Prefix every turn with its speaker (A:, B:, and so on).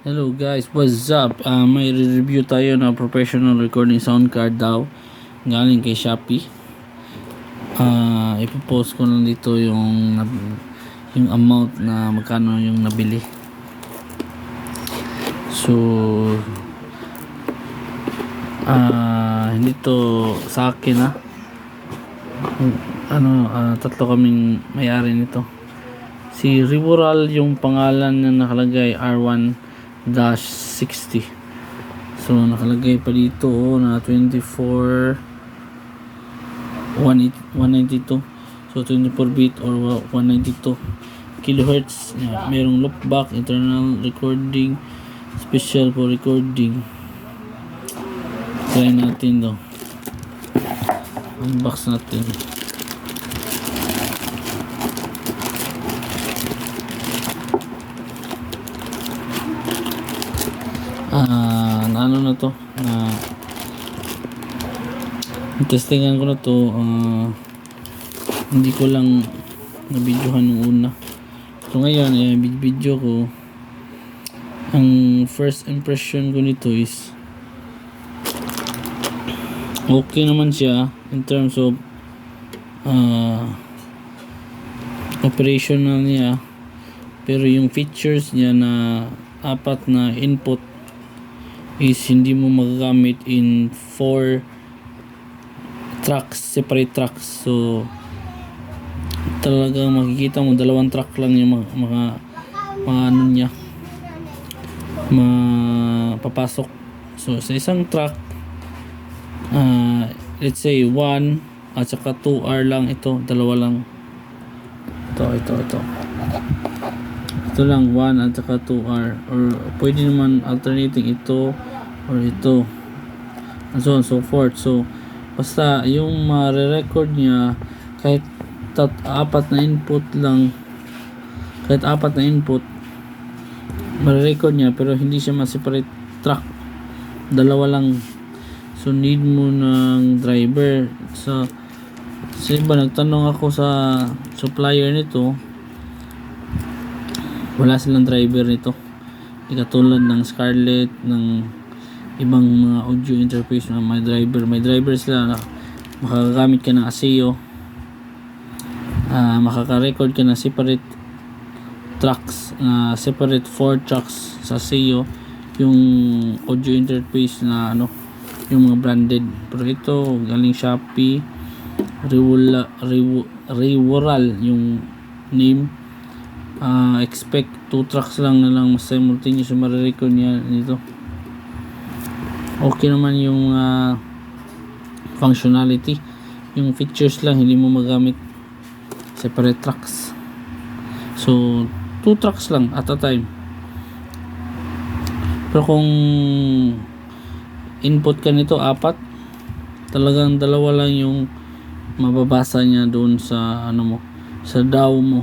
A: Hello guys, what's up? May review tayo na professional recording sound card daw galing kay Shopee. Ipopost ko lang dito yung amount na magkano yung nabili. So hindi to sa akin tatlo kaming may-ari nito. Si Rivoral yung pangalan na nakalagay, R1-60. So nakalagay pa dito na 24 192. So 24 bit or 192 kilohertz. Merong loopback, internal recording, special for recording. Try natin to. Unbox natin. Ano na to, testingan ko na to. Hindi ko lang na-videohan nung una. So ngayon video ko. Ang first impression ko nito is okay naman siya in terms of operational niya, pero yung features niya na apat na input is hindi mo magagamit in 4 tracks, separate tracks. So talagang makikita mo dalawang track lang yung mga ano niya mapapasok. So sa isang track, let's say 1 at saka 2R lang, ito dalawa lang, ito lang 1 at saka 2R, or pwede naman alternating ito or ito, and so on so forth. So basta yung ma-record niya kahit apat na input lang, kahit apat na input ma-record niya, pero hindi siya ma-separate track, dalawa lang. So need mo ng driver. So iba, nagtanong ako sa supplier nito, wala silang driver nito. Hindi katulad ng Scarlett, ng ibang mga audio interface na may driver sila na makagagamit ka ng ASIO, makaka-record ka na separate tracks, separate 4 tracks sa ASIO, yung audio interface na yung mga branded. Pero ito galing Shopee, Rivoral yung name. Expect 2 tracks lang na lang simultaneous yung marirecord niya nito. Okay naman yung functionality, yung features lang hindi mo magamit separate tracks. So 2 tracks lang at a time. Pero kung input ka nito 4, talagang dalawa lang yung mababasa niya doon sa sa DAW mo.